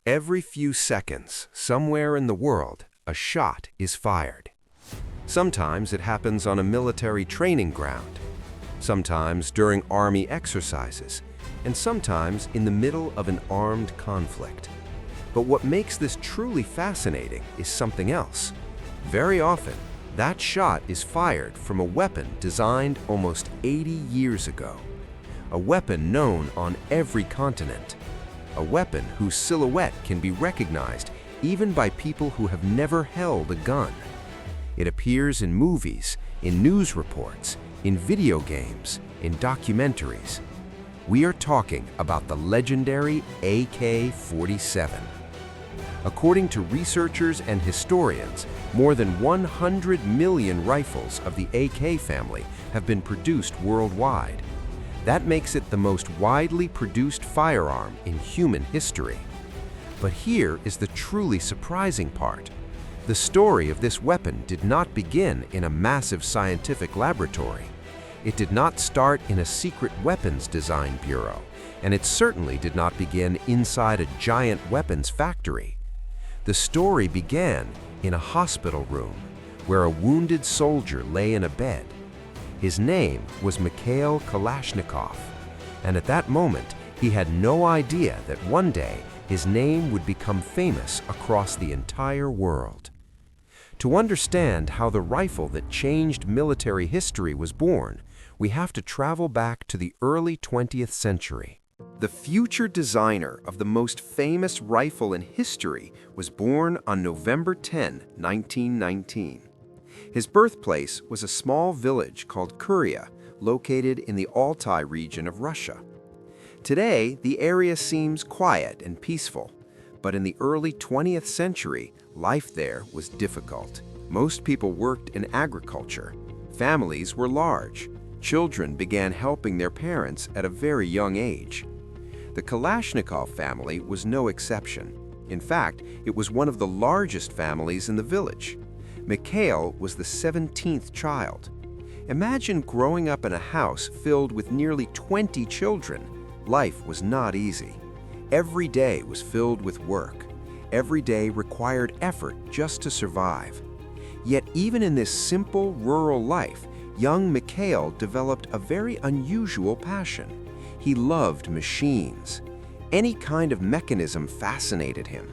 Every few seconds, somewhere in the world, a shot is fired. Sometimes it happens on a military training ground, sometimes during army exercises, and sometimes in the middle of an armed conflict. But what makes this truly fascinating is something else. Very often, that shot is fired from a weapon designed almost 80 years ago. A weapon known on every continent. A weapon whose silhouette can be recognized even by people who have never held a gun. It appears in movies, in news reports, in video games, in documentaries. We are talking about the legendary AK-47. According to researchers and historians, more than 100 million rifles of the AK family have been produced worldwide. That makes it the most widely produced firearm in human history. But here is the truly surprising part. The story of this weapon did not begin in a massive scientific laboratory. It did not start in a secret weapons design bureau, and it certainly did not begin inside a giant weapons factory. The story began in a hospital room where a wounded soldier lay in a bed. His name was Mikhail Kalashnikov, and at that moment, he had no idea that one day his name would become famous across the entire world. To understand how the rifle that changed military history was born, we have to travel back to the early 20th century. The future designer of the most famous rifle in history was born on November 10, 1919. His birthplace was a small village called Kuria, located in the Altai region of Russia. Today, the area seems quiet and peaceful, but in the early 20th century, life there was difficult. Most people worked in agriculture. Families were large. Children began helping their parents at a very young age. The Kalashnikov family was no exception. In fact, it was one of the largest families in the village. Mikhail was the 17th child. Imagine growing up in a house filled with nearly 20 children. Life was not easy. Every day was filled with work. Every day required effort just to survive. Yet even in this simple rural life, young Mikhail developed a very unusual passion. He loved machines. Any kind of mechanism fascinated him.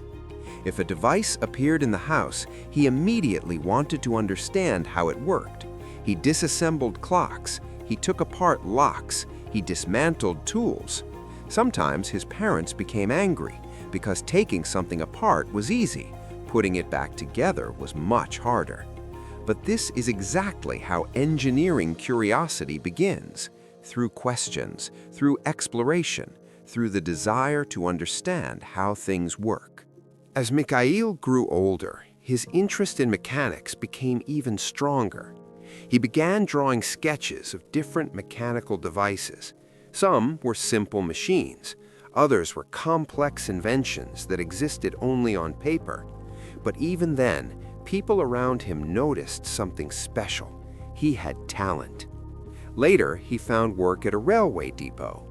If a device appeared in the house, he immediately wanted to understand how it worked. He disassembled clocks. He took apart locks. He dismantled tools. Sometimes his parents became angry because taking something apart was easy. Putting it back together was much harder. But this is exactly how engineering curiosity begins. Through questions, through exploration, through the desire to understand how things work. As Mikhail grew older, his interest in mechanics became even stronger. He began drawing sketches of different mechanical devices. Some were simple machines. Others were complex inventions that existed only on paper. But even then, people around him noticed something special. He had talent. Later, he found work at a railway depot.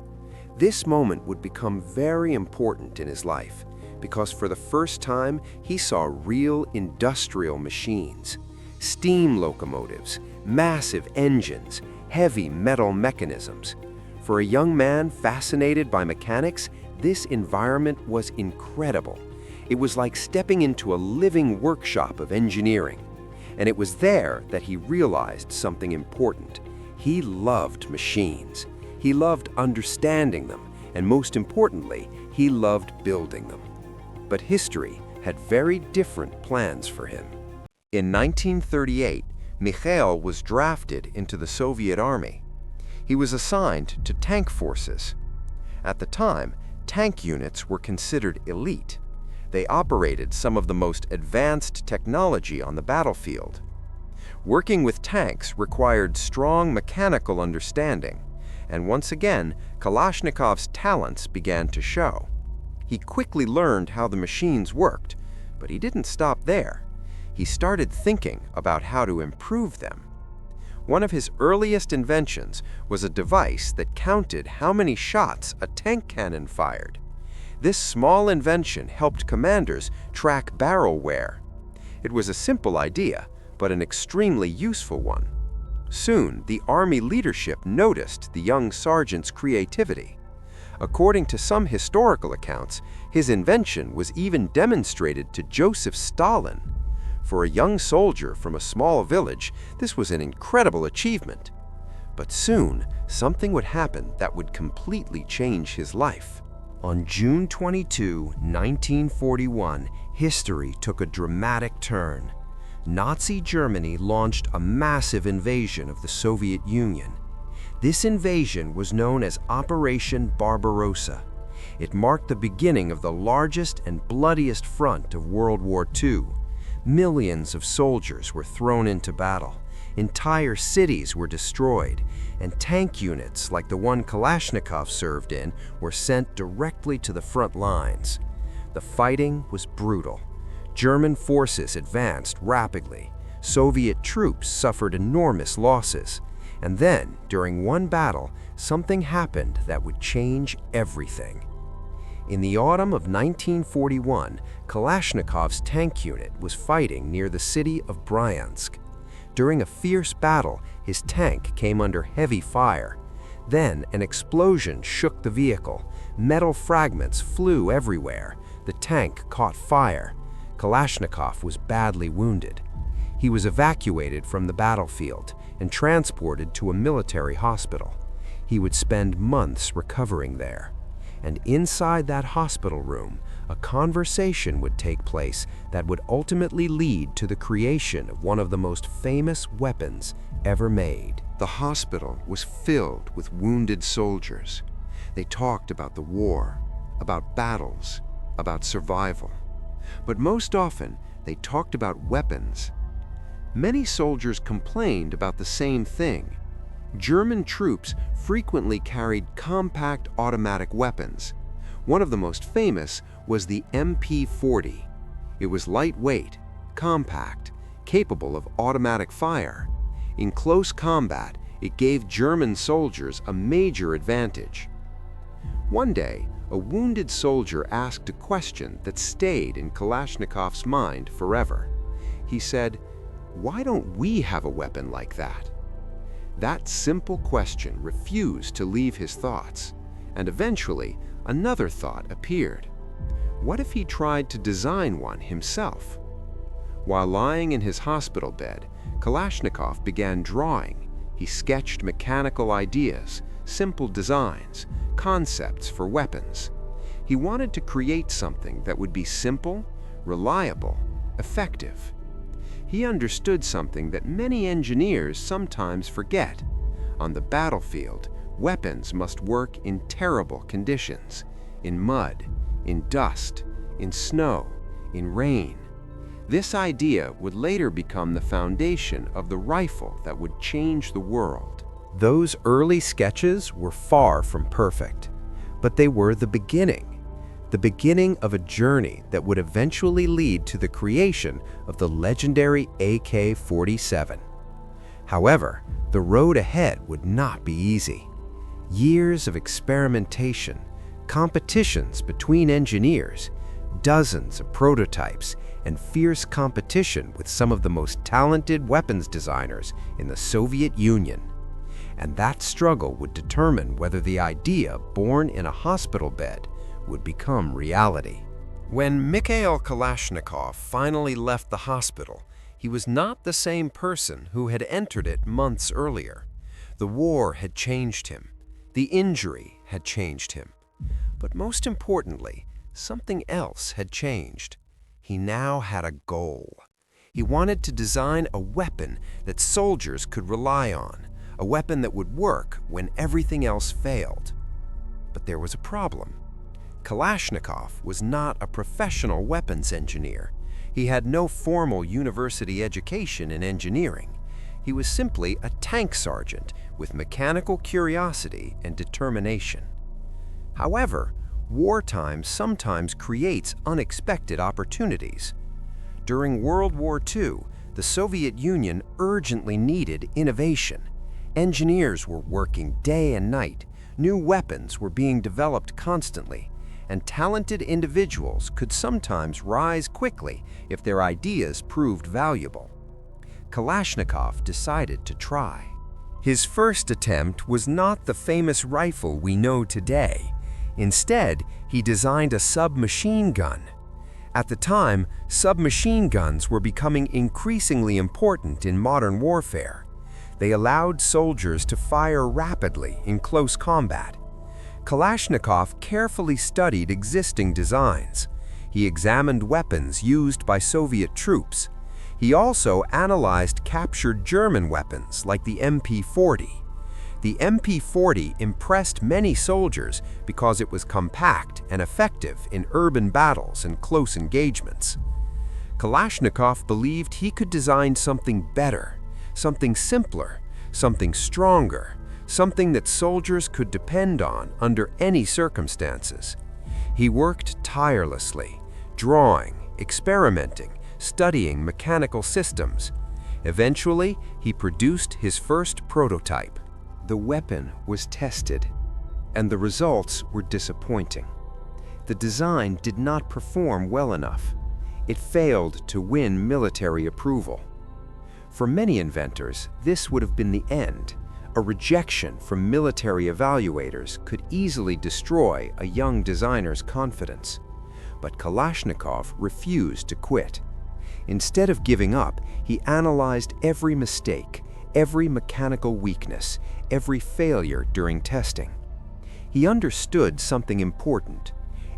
This moment would become very important in his life because for the first time, he saw real industrial machines. Steam locomotives, massive engines, heavy metal mechanisms. For a young man fascinated by mechanics, this environment was incredible. It was like stepping into a living workshop of engineering. And it was there that he realized something important. He loved machines. He loved understanding them, and most importantly, he loved building them. But history had very different plans for him. In 1938, Mikhail was drafted into the Soviet Army. He was assigned to tank forces. At the time, tank units were considered elite. They operated some of the most advanced technology on the battlefield. Working with tanks required strong mechanical understanding, and once again, Kalashnikov's talents began to show. He quickly learned how the machines worked, but he didn't stop there. He started thinking about how to improve them. One of his earliest inventions was a device that counted how many shots a tank cannon fired. This small invention helped commanders track barrel wear. It was a simple idea, but an extremely useful one. Soon, the Army leadership noticed the young sergeant's creativity. According to some historical accounts, his invention was even demonstrated to Joseph Stalin. For a young soldier from a small village, this was an incredible achievement. But soon, something would happen that would completely change his life. On June 22, 1941, history took a dramatic turn. Nazi Germany launched a massive invasion of the Soviet Union. This invasion was known as Operation Barbarossa. It marked the beginning of the largest and bloodiest front of World War II. Millions of soldiers were thrown into battle. Entire cities were destroyed, and tank units like the one Kalashnikov served in were sent directly to the front lines. The fighting was brutal. German forces advanced rapidly. Soviet troops suffered enormous losses. And then, during one battle, something happened that would change everything. In the autumn of 1941, Kalashnikov's tank unit was fighting near the city of Bryansk. During a fierce battle, his tank came under heavy fire. Then an explosion shook the vehicle. Metal fragments flew everywhere. The tank caught fire. Kalashnikov was badly wounded. He was evacuated from the battlefield and transported to a military hospital. He would spend months recovering there. And inside that hospital room, a conversation would take place that would ultimately lead to the creation of one of the most famous weapons ever made. The hospital was filled with wounded soldiers. They talked about the war, about battles, about survival. But most often, they talked about weapons. Many soldiers complained about the same thing. German troops frequently carried compact automatic weapons. One of the most famous was the MP-40. It was lightweight, compact, capable of automatic fire. In close combat, it gave German soldiers a major advantage. One day, a wounded soldier asked a question that stayed in Kalashnikov's mind forever. He said, "Why don't we have a weapon like that?" That simple question refused to leave his thoughts, and eventually another thought appeared. What if he tried to design one himself? While lying in his hospital bed, Kalashnikov began drawing. He sketched mechanical ideas, simple designs, concepts for weapons. He wanted to create something that would be simple, reliable, effective. He understood something that many engineers sometimes forget. On the battlefield, weapons must work in terrible conditions, in mud, in dust, in snow, in rain. This idea would later become the foundation of the rifle that would change the world. Those early sketches were far from perfect, but they were the beginning of a journey that would eventually lead to the creation of the legendary AK-47. However, the road ahead would not be easy. Years of experimentation, competitions between engineers, dozens of prototypes, and fierce competition with some of the most talented weapons designers in the Soviet Union. And that struggle would determine whether the idea born in a hospital bed would become reality. When Mikhail Kalashnikov finally left the hospital, he was not the same person who had entered it months earlier. The war had changed him. The injury had changed him. But most importantly, something else had changed. He now had a goal. He wanted to design a weapon that soldiers could rely on, a weapon that would work when everything else failed. But there was a problem. Kalashnikov was not a professional weapons engineer. He had no formal university education in engineering. He was simply a tank sergeant with mechanical curiosity and determination. However, wartime sometimes creates unexpected opportunities. During World War II, the Soviet Union urgently needed innovation. Engineers were working day and night. New weapons were being developed constantly. and talented individuals could sometimes rise quickly if their ideas proved valuable. Kalashnikov decided to try. His first attempt was not the famous rifle we know today. Instead, he designed a submachine gun. At the time, submachine guns were becoming increasingly important in modern warfare. They allowed soldiers to fire rapidly in close combat. Kalashnikov carefully studied existing designs. He examined weapons used by Soviet troops. He also analyzed captured German weapons like the MP-40. The MP-40 impressed many soldiers because it was compact and effective in urban battles and close engagements. Kalashnikov believed he could design something better, something simpler, something stronger, something that soldiers could depend on under any circumstances. He worked tirelessly, drawing, experimenting, studying mechanical systems. Eventually, he produced his first prototype. The weapon was tested, and the results were disappointing. The design did not perform well enough. It failed to win military approval. For many inventors, this would have been the end. A rejection from military evaluators could easily destroy a young designer's confidence. But Kalashnikov refused to quit. Instead of giving up, he analyzed every mistake, every mechanical weakness, every failure during testing. He understood something important.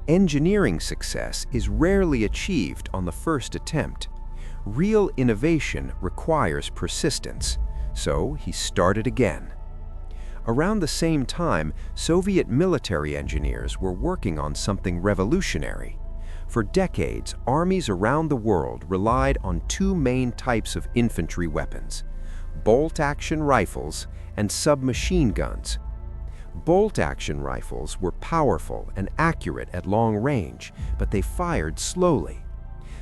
Engineering success is rarely achieved on the first attempt. Real innovation requires persistence, so he started again. Around the same time, Soviet military engineers were working on something revolutionary. For decades, armies around the world relied on two main types of infantry weapons: bolt-action rifles and submachine guns. Bolt-action rifles were powerful and accurate at long range, but they fired slowly.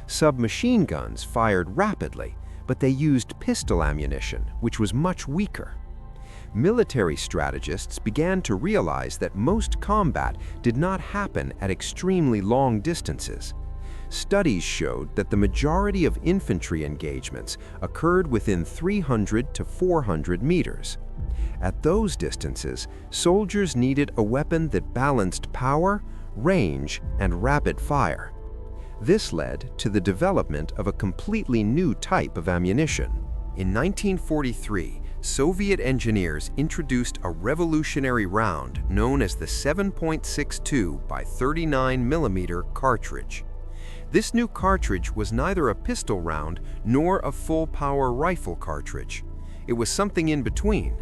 Submachine guns fired rapidly, but they used pistol ammunition, which was much weaker. Military strategists began to realize that most combat did not happen at extremely long distances. Studies showed that the majority of infantry engagements occurred within 300 to 400 meters. At those distances, soldiers needed a weapon that balanced power, range, and rapid fire. This led to the development of a completely new type of ammunition. In 1943, Soviet engineers introduced a revolutionary round known as the 7.62 by 39 mm cartridge. This new cartridge was neither a pistol round nor a full-power rifle cartridge. It was something in between.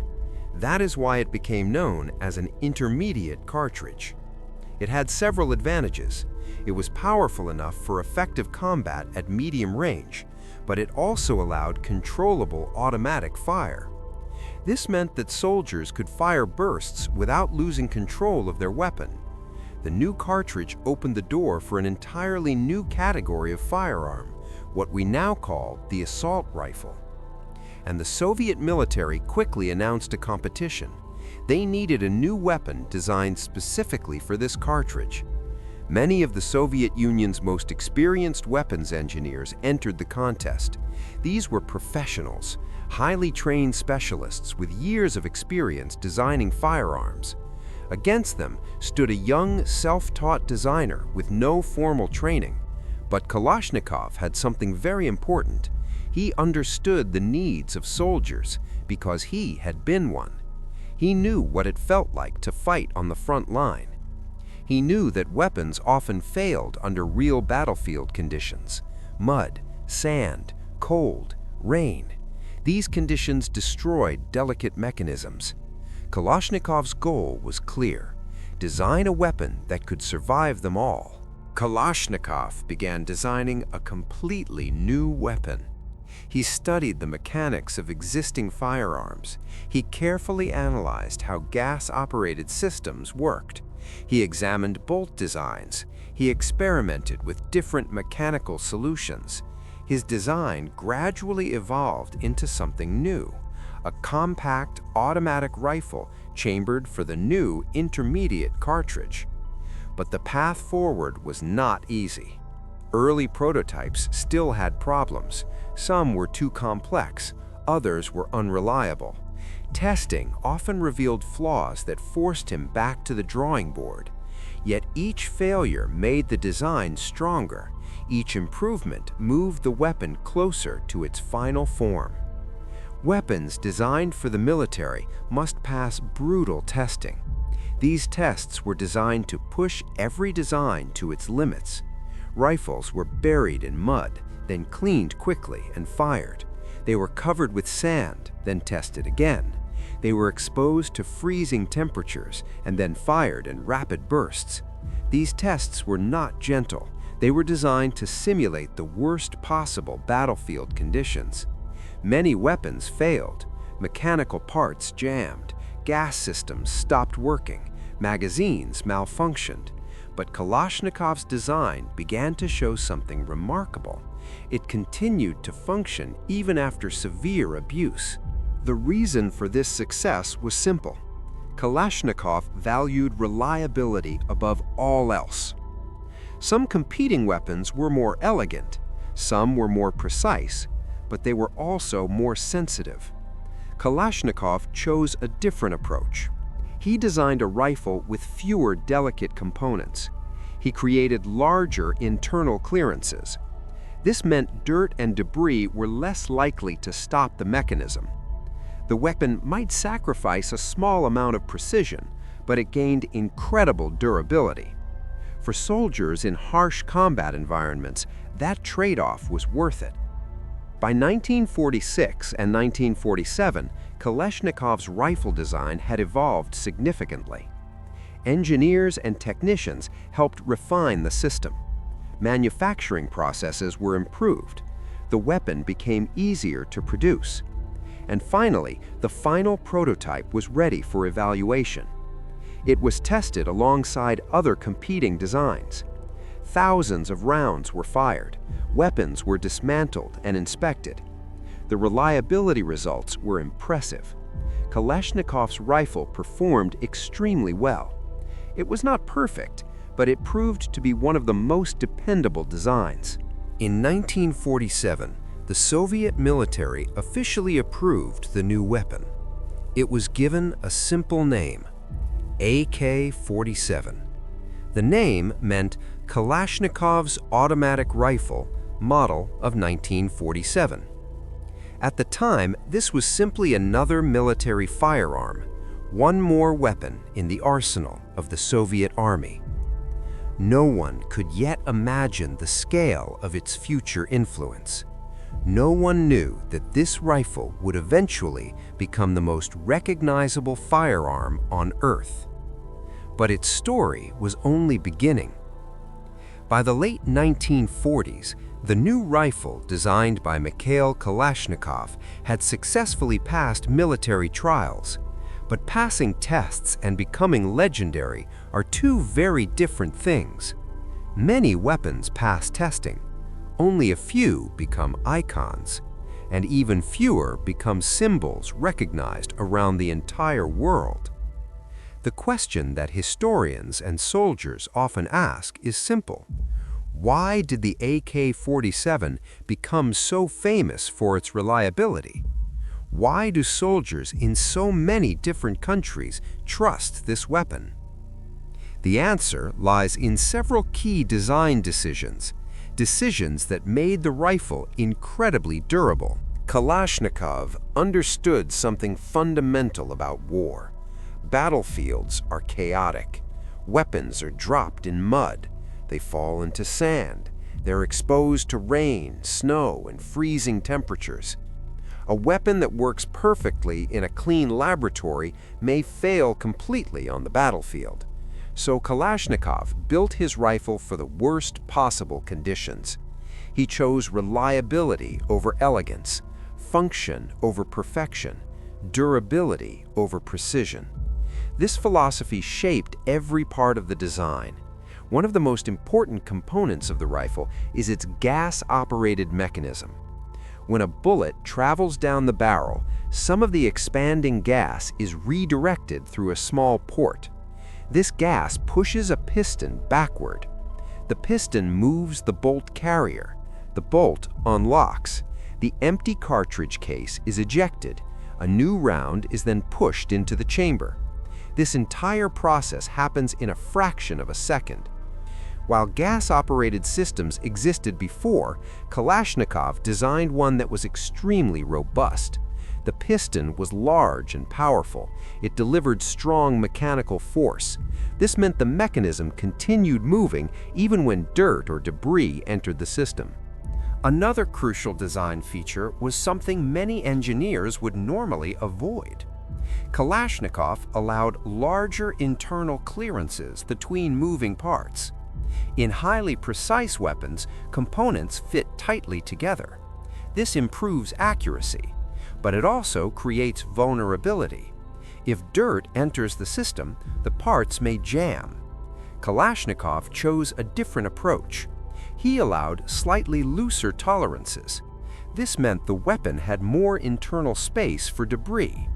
That is why it became known as an intermediate cartridge. It had several advantages. It was powerful enough for effective combat at medium range, but it also allowed controllable automatic fire. This meant that soldiers could fire bursts without losing control of their weapon. The new cartridge opened the door for an entirely new category of firearm, what we now call the assault rifle. And the Soviet military quickly announced a competition. They needed a new weapon designed specifically for this cartridge. Many of the Soviet Union's most experienced weapons engineers entered the contest. These were professionals, highly trained specialists with years of experience designing firearms. Against them stood a young, self-taught designer with no formal training. But Kalashnikov had something very important. He understood the needs of soldiers because he had been one. He knew what it felt like to fight on the front line. He knew that weapons often failed under real battlefield conditions: mud, sand, cold, rain. These conditions destroyed delicate mechanisms. Kalashnikov's goal was clear: design a weapon that could survive them all. Kalashnikov began designing a completely new weapon. He studied the mechanics of existing firearms. He carefully analyzed how gas-operated systems worked. He examined bolt designs. He experimented with different mechanical solutions. His design gradually evolved into something new: a compact automatic rifle chambered for the new intermediate cartridge. But the path forward was not easy. Early prototypes still had problems. Some were too complex, others were unreliable. Testing often revealed flaws that forced him back to the drawing board. Yet each failure made the design stronger. Each improvement moved the weapon closer to its final form. Weapons designed for the military must pass brutal testing. These tests were designed to push every design to its limits. Rifles were buried in mud, then cleaned quickly and fired. They were covered with sand, then tested again. They were exposed to freezing temperatures and then fired in rapid bursts. These tests were not gentle. They were designed to simulate the worst possible battlefield conditions. Many weapons failed. Mechanical parts jammed. Gas systems stopped working. Magazines malfunctioned. But Kalashnikov's design began to show something remarkable. It continued to function even after severe abuse. The reason for this success was simple. Kalashnikov valued reliability above all else. Some competing weapons were more elegant, some were more precise, but they were also more sensitive. Kalashnikov chose a different approach. He designed a rifle with fewer delicate components. He created larger internal clearances. This meant dirt and debris were less likely to stop the mechanism. The weapon might sacrifice a small amount of precision, but it gained incredible durability. For soldiers in harsh combat environments, that trade-off was worth it. By 1946 and 1947, Kalashnikov's rifle design had evolved significantly. Engineers and technicians helped refine the system. Manufacturing processes were improved. The weapon became easier to produce. And finally, the final prototype was ready for evaluation. It was tested alongside other competing designs. Thousands of rounds were fired. Weapons were dismantled and inspected. The reliability results were impressive. Kalashnikov's rifle performed extremely well. It was not perfect, but it proved to be one of the most dependable designs. In 1947, the Soviet military officially approved the new weapon. It was given a simple name, AK-47. The name meant Kalashnikov's automatic rifle, model of 1947. At the time, this was simply another military firearm, one more weapon in the arsenal of the Soviet Army. No one could yet imagine the scale of its future influence. No one knew that this rifle would eventually become the most recognizable firearm on Earth. But its story was only beginning. By the late 1940s, the new rifle designed by Mikhail Kalashnikov had successfully passed military trials. But passing tests and becoming legendary are two very different things. Many weapons pass testing. Only a few become icons, and even fewer become symbols recognized around the entire world. The question that historians and soldiers often ask is simple. Why did the AK-47 become so famous for its reliability? Why do soldiers in so many different countries trust this weapon? The answer lies in several key design decisions that made the rifle incredibly durable. Kalashnikov understood something fundamental about war. Battlefields are chaotic. Weapons are dropped in mud. They fall into sand. They're exposed to rain, snow, and freezing temperatures. A weapon that works perfectly in a clean laboratory may fail completely on the battlefield. So Kalashnikov built his rifle for the worst possible conditions. He chose reliability over elegance, function over perfection, durability over precision. This philosophy shaped every part of the design. One of the most important components of the rifle is its gas-operated mechanism. When a bullet travels down the barrel, some of the expanding gas is redirected through a small port. This gas pushes a piston backward. The piston moves the bolt carrier. The bolt unlocks. The empty cartridge case is ejected. A new round is then pushed into the chamber. This entire process happens in a fraction of a second. While gas-operated systems existed before, Kalashnikov designed one that was extremely robust. The piston was large and powerful. It delivered strong mechanical force. This meant the mechanism continued moving even when dirt or debris entered the system. Another crucial design feature was something many engineers would normally avoid. Kalashnikov allowed larger internal clearances between moving parts. In highly precise weapons, components fit tightly together. This improves accuracy, but it also creates vulnerability. If dirt enters the system, the parts may jam. Kalashnikov chose a different approach. He allowed slightly looser tolerances. This meant the weapon had more internal space for debris.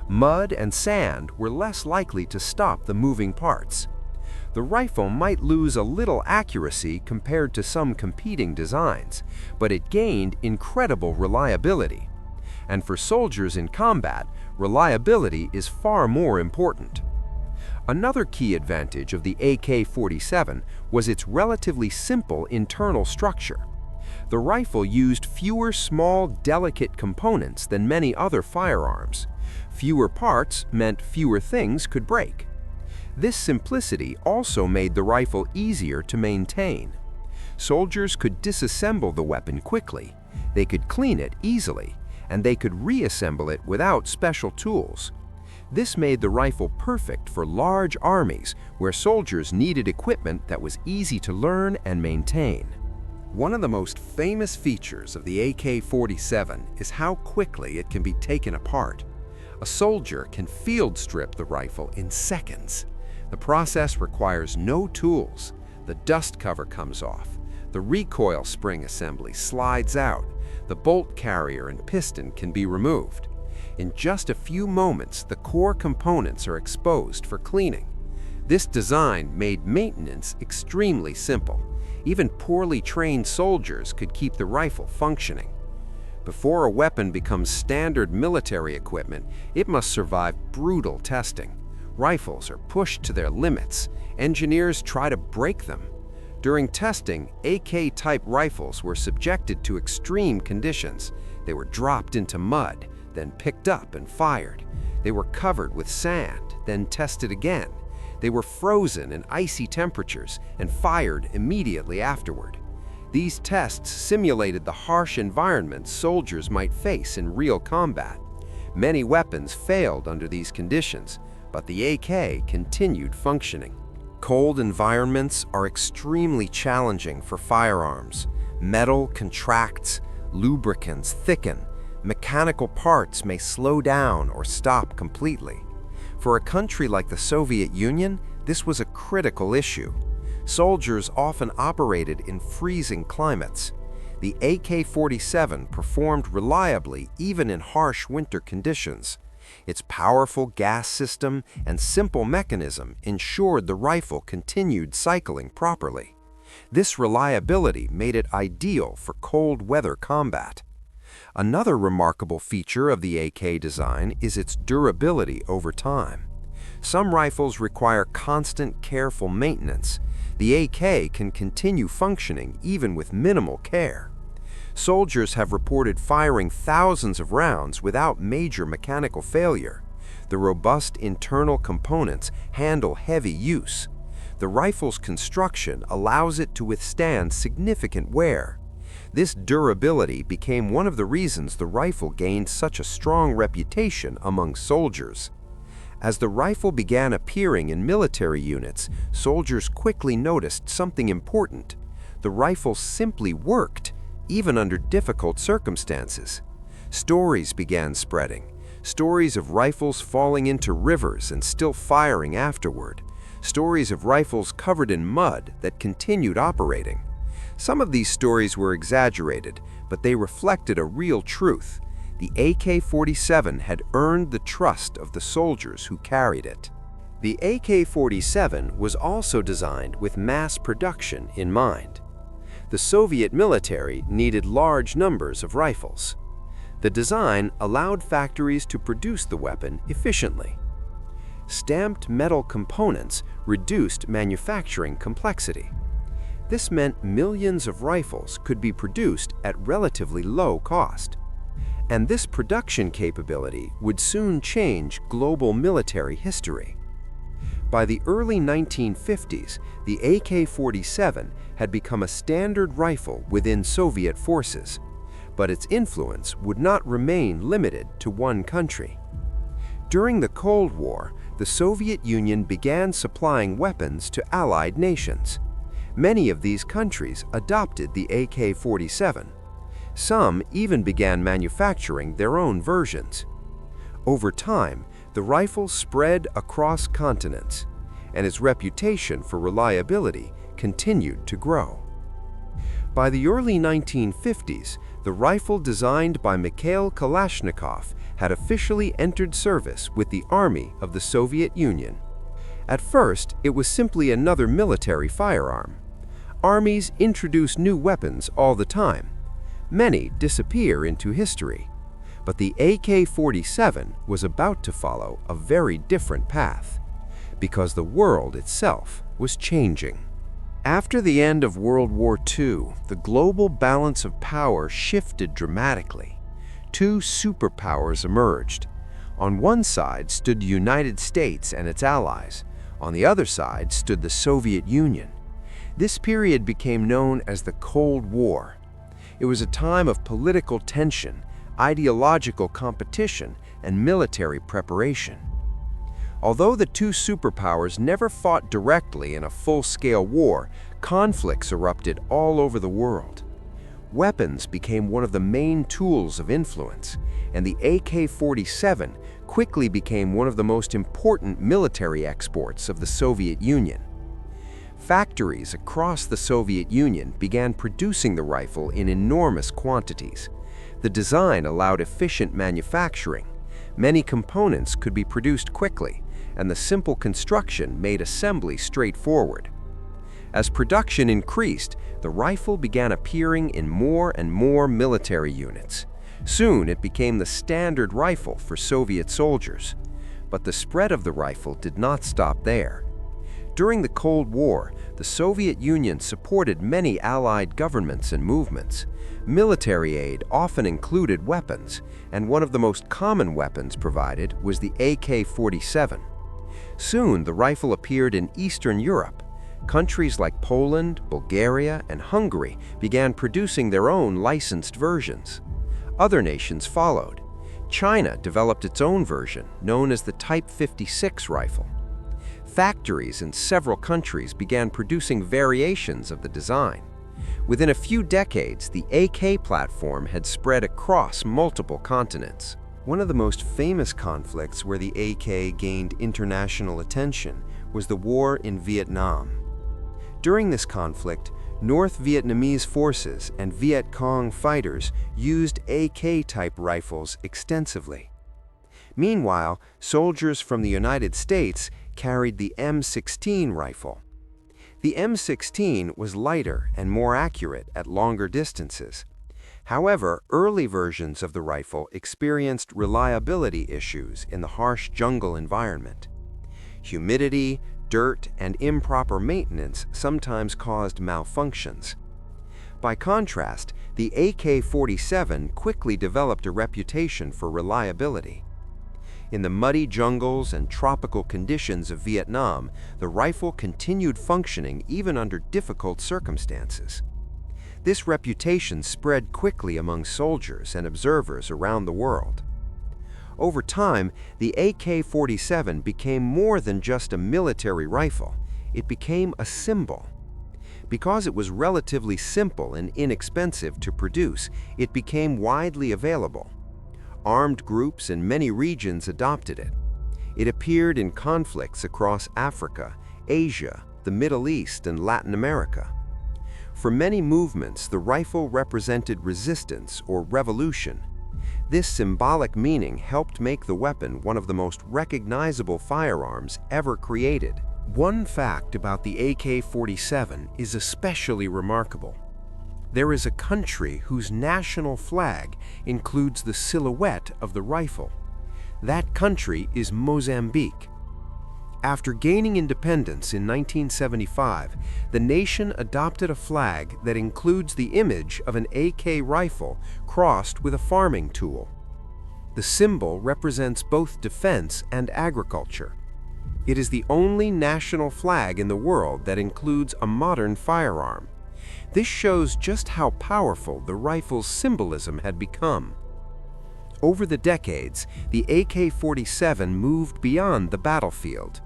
Mud and sand were less likely to stop the moving parts. The rifle might lose a little accuracy compared to some competing designs, but it gained incredible reliability. And for soldiers in combat, reliability is far more important. Another key advantage of the AK-47 was its relatively simple internal structure. The rifle used fewer small, delicate components than many other firearms. Fewer parts meant fewer things could break. This simplicity also made the rifle easier to maintain. Soldiers could disassemble the weapon quickly, they could clean it easily, and they could reassemble it without special tools. This made the rifle perfect for large armies where soldiers needed equipment that was easy to learn and maintain. One of the most famous features of the AK-47 is how quickly it can be taken apart. A soldier can field strip the rifle in seconds. The process requires no tools. The dust cover comes off. The recoil spring assembly slides out. The bolt carrier and piston can be removed. In just a few moments, the core components are exposed for cleaning. This design made maintenance extremely simple. Even poorly trained soldiers could keep the rifle functioning. Before a weapon becomes standard military equipment, it must survive brutal testing. Rifles are pushed to their limits. Engineers try to break them. During testing, AK-type rifles were subjected to extreme conditions. They were dropped into mud, then picked up and fired. They were covered with sand, then tested again. They were frozen in icy temperatures and fired immediately afterward. These tests simulated the harsh environments soldiers might face in real combat. Many weapons failed under these conditions, but the AK continued functioning. Cold environments are extremely challenging for firearms. Metal contracts, lubricants thicken, mechanical parts may slow down or stop completely. For a country like the Soviet Union, this was a critical issue. Soldiers often operated in freezing climates. The AK-47 performed reliably even in harsh winter conditions. Its powerful gas system and simple mechanism ensured the rifle continued cycling properly. This reliability made it ideal for cold weather combat. Another remarkable feature of the AK design is its durability over time. Some rifles require constant, careful maintenance. The AK can continue functioning even with minimal care. Soldiers have reported firing thousands of rounds without major mechanical failure. The robust internal components handle heavy use. The rifle's construction allows it to withstand significant wear. This durability became one of the reasons the rifle gained such a strong reputation among soldiers. As the rifle began appearing in military units, soldiers quickly noticed something important. The rifle simply worked, even under difficult circumstances. Stories began spreading. Stories of rifles falling into rivers and still firing afterward. Stories of rifles covered in mud that continued operating. Some of these stories were exaggerated, but they reflected a real truth. The AK-47 had earned the trust of the soldiers who carried it. The AK-47 was also designed with mass production in mind. The Soviet military needed large numbers of rifles. The design allowed factories to produce the weapon efficiently. Stamped metal components reduced manufacturing complexity. This meant millions of rifles could be produced at relatively low cost. And this production capability would soon change global military history. By the early 1950s, the AK-47 had become a standard rifle within Soviet forces, but its influence would not remain limited to one country. During the Cold War, the Soviet Union began supplying weapons to Allied nations. Many of these countries adopted the AK-47. Some even began manufacturing their own versions. Over time, the rifle spread across continents, and its reputation for reliability continued to grow. By the early 1950s, the rifle designed by Mikhail Kalashnikov had officially entered service with the Army of the Soviet Union. At first, it was simply another military firearm. Armies introduce new weapons all the time. Many disappear into history. But the AK-47 was about to follow a very different path, because the world itself was changing. After the end of World War II, the global balance of power shifted dramatically. Two superpowers emerged. On one side stood the United States and its allies. On the other side stood the Soviet Union. This period became known as the Cold War. It was a time of political tension, ideological competition, and military preparation. Although the two superpowers never fought directly in a full-scale war, conflicts erupted all over the world. Weapons became one of the main tools of influence, and the AK-47 quickly became one of the most important military exports of the Soviet Union. Factories across the Soviet Union began producing the rifle in enormous quantities. The design allowed efficient manufacturing. Many components could be produced quickly, and the simple construction made assembly straightforward. As production increased, the rifle began appearing in more and more military units. Soon it became the standard rifle for Soviet soldiers. But the spread of the rifle did not stop there. During the Cold War, the Soviet Union supported many Allied governments and movements. Military aid often included weapons, and one of the most common weapons provided was the AK-47. Soon, the rifle appeared in Eastern Europe. Countries like Poland, Bulgaria, and Hungary began producing their own licensed versions. Other nations followed. China developed its own version, known as the Type 56 rifle. Factories in several countries began producing variations of the design. Within a few decades, the AK platform had spread across multiple continents. One of the most famous conflicts where the AK gained international attention was the war in Vietnam. During this conflict, North Vietnamese forces and Viet Cong fighters used AK-type rifles extensively. Meanwhile, soldiers from the United States carried the M16 rifle. The M16 was lighter and more accurate at longer distances. However, early versions of the rifle experienced reliability issues in the harsh jungle environment. Humidity, dirt, and improper maintenance sometimes caused malfunctions. By contrast, the AK-47 quickly developed a reputation for reliability. In the muddy jungles and tropical conditions of Vietnam, the rifle continued functioning even under difficult circumstances. This reputation spread quickly among soldiers and observers around the world. Over time, the AK-47 became more than just a military rifle. It became a symbol. Because it was relatively simple and inexpensive to produce, it became widely available. Armed groups in many regions adopted it. It appeared in conflicts across Africa, Asia, the Middle East, and Latin America. For many movements, the rifle represented resistance or revolution. This symbolic meaning helped make the weapon one of the most recognizable firearms ever created. One fact about the AK-47 is especially remarkable. There is a country whose national flag includes the silhouette of the rifle. That country is Mozambique. After gaining independence in 1975, the nation adopted a flag that includes the image of an AK rifle crossed with a farming tool. The symbol represents both defense and agriculture. It is the only national flag in the world that includes a modern firearm. This shows just how powerful the rifle's symbolism had become. Over the decades, the AK-47 moved beyond the battlefield.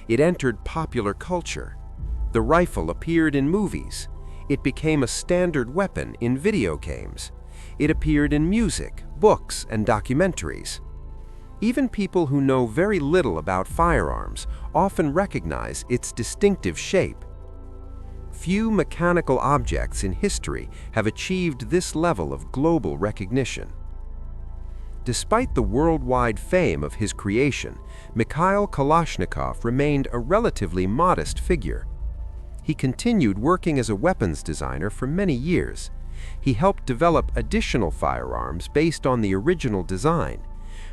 It entered popular culture. The rifle appeared in movies. It became a standard weapon in video games. It appeared in music, books, and documentaries. Even people who know very little about firearms often recognize its distinctive shape. Few mechanical objects in history have achieved this level of global recognition. Despite the worldwide fame of his creation, Mikhail Kalashnikov remained a relatively modest figure. He continued working as a weapons designer for many years. He helped develop additional firearms based on the original design,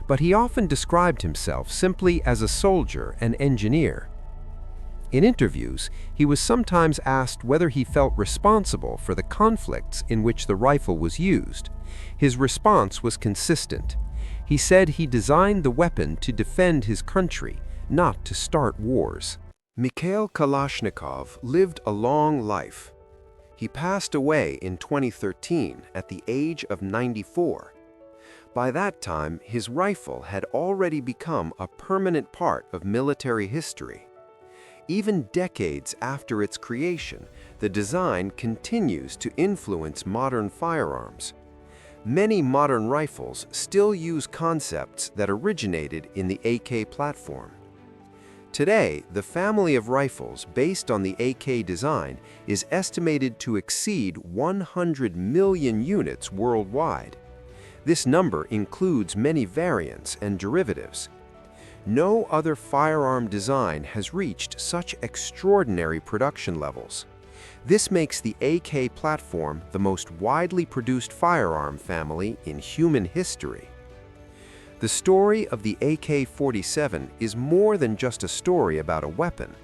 but he often described himself simply as a soldier and engineer. In interviews, he was sometimes asked whether he felt responsible for the conflicts in which the rifle was used. His response was consistent. He said he designed the weapon to defend his country, not to start wars. Mikhail Kalashnikov lived a long life. He passed away in 2013 at the age of 94. By that time, his rifle had already become a permanent part of military history. Even decades after its creation, the design continues to influence modern firearms. Many modern rifles still use concepts that originated in the AK platform. Today, the family of rifles based on the AK design is estimated to exceed 100 million units worldwide. This number includes many variants and derivatives. No other firearm design has reached such extraordinary production levels. This makes the AK platform the most widely produced firearm family in human history. The story of the AK-47 is more than just a story about a weapon.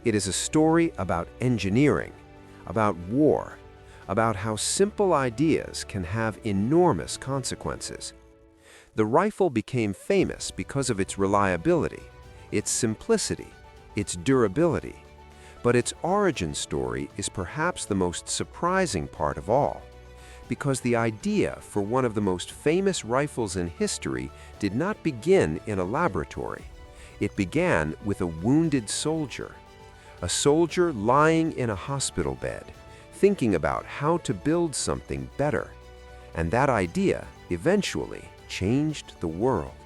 It is a story about engineering, about war, about how simple ideas can have enormous consequences. The rifle became famous because of its reliability, its simplicity, its durability. But its origin story is perhaps the most surprising part of all, because the idea for one of the most famous rifles in history did not begin in a laboratory. It began with a wounded soldier, a soldier lying in a hospital bed, thinking about how to build something better. And that idea eventually changed the world.